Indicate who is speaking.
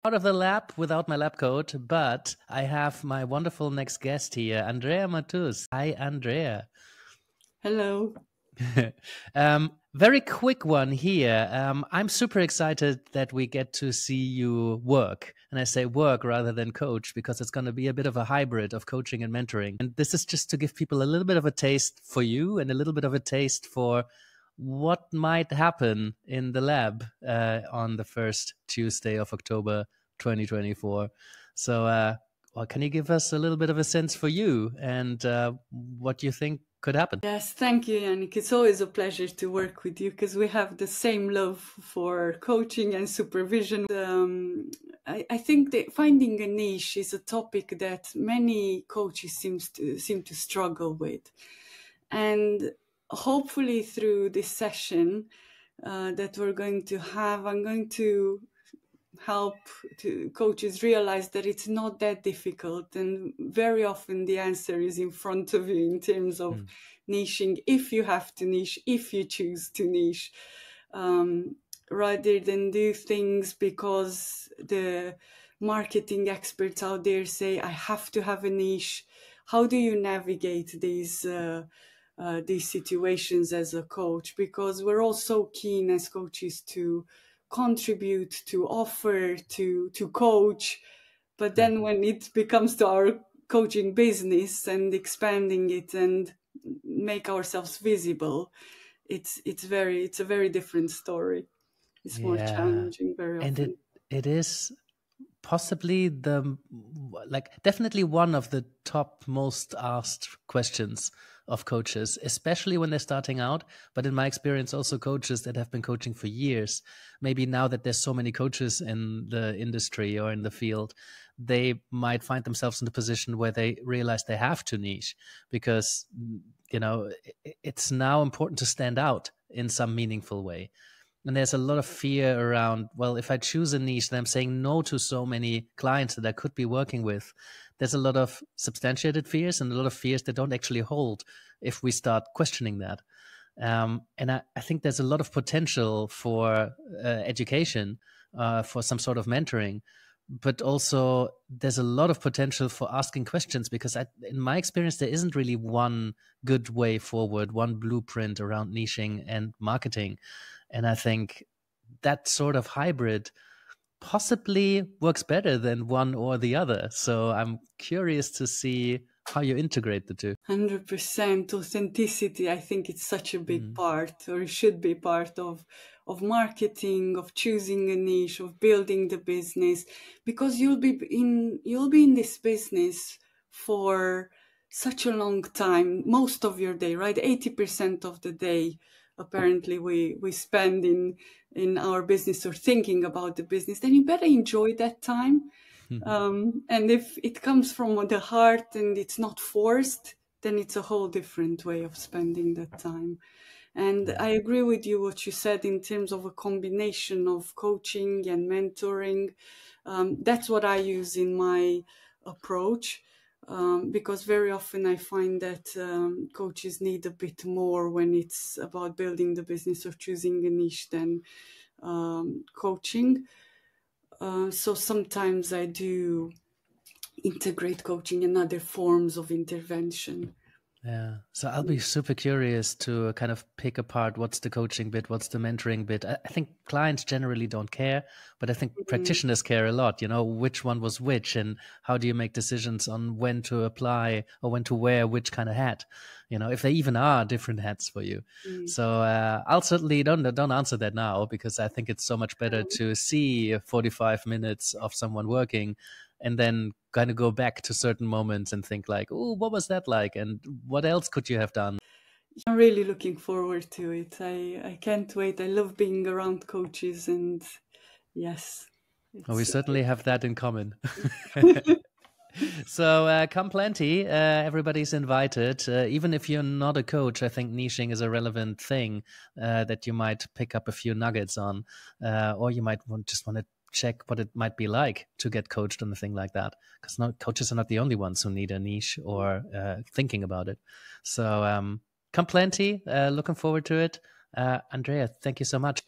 Speaker 1: Out of the lab without my lab coat, but I have my wonderful next guest here, Andrea Matuz. Hi, Andrea.
Speaker 2: Hello.
Speaker 1: Very quick one here. I'm super excited that we get to see you work. And I say work rather than coach because it's going to be a bit of a hybrid of coaching and mentoring. And this is just to give people a little bit of a taste for you and a little bit of a taste for what might happen in the lab on the first Tuesday of October 2024. So well, can you give us a little bit of a sense for you and what you think could happen?
Speaker 2: Yes, thank you, Yannick. It's always a pleasure to work with you because we have the same love for coaching and supervision. I think that finding a niche is a topic that many coaches seem to struggle with. And hopefully through this session that we're going to have, I'm going to help coaches realize that it's not that difficult, and very often the answer is in front of you in terms of niching, if you have to niche, if you choose to niche, rather than do things because the marketing experts out there say, I have to have a niche. How do you navigate these situations as a coach? Because we're all so keen as coaches to contribute, to offer, to coach, but then when it becomes to our coaching business and expanding it and make ourselves visible, it's a very different story. It's more challenging very often.
Speaker 1: And it is possibly definitely one of the top most asked questions of coaches, especially when they're starting out. But in my experience, also coaches that have been coaching for years, maybe now that there's so many coaches in the industry or in the field, they might find themselves in a position where they realize they have to niche because, it's now important to stand out in some meaningful way. And there's a lot of fear around, well, if I choose a niche, then I'm saying no to so many clients that I could be working with. There's a lot of substantiated fears and a lot of fears that don't actually hold if we start questioning that. And I think there's a lot of potential for education, for some sort of mentoring, but also there's a lot of potential for asking questions because in my experience, there isn't really one good way forward, one blueprint around niching and marketing. And I think that sort of hybrid possibly works better than one or the other. So I'm curious to see how you integrate the two.
Speaker 2: 100% authenticity. I think it's such a big part, or it should be part of marketing, of choosing a niche, of building the business, because you'll be in this business for such a long time, most of your day, right? 80% of the day apparently we spend in our business or thinking about the business, then you better enjoy that time. And if it comes from the heart and it's not forced, then it's a whole different way of spending that time. And I agree with you what you said in terms of a combination of coaching and mentoring. That's what I use in my approach. Because very often I find that coaches need a bit more when it's about building the business or choosing a niche than coaching. So sometimes I do integrate coaching and other forms of intervention.
Speaker 1: Yeah. So I'll be super curious to kind of pick apart what's the coaching bit, what's the mentoring bit. I think clients generally don't care, but I think practitioners care a lot, which one was which and how do you make decisions on when to apply or when to wear which kind of hat, if they even are different hats for you. So I'll certainly don't answer that now because I think it's so much better to see 45 minutes of someone working and then kind of go back to certain moments and think like, oh, what was that like? And what else could you have done?
Speaker 2: I'm really looking forward to it. I can't wait. I love being around coaches and yes.
Speaker 1: Well, we certainly have that in common. So come plenty. Everybody's invited. Even if you're not a coach, I think niching is a relevant thing that you might pick up a few nuggets on, or you might just want to check what it might be like to get coached on a thing like that, because coaches are not the only ones who need a niche or thinking about it. So come plenty. Looking forward to it. Andrea, thank you so much.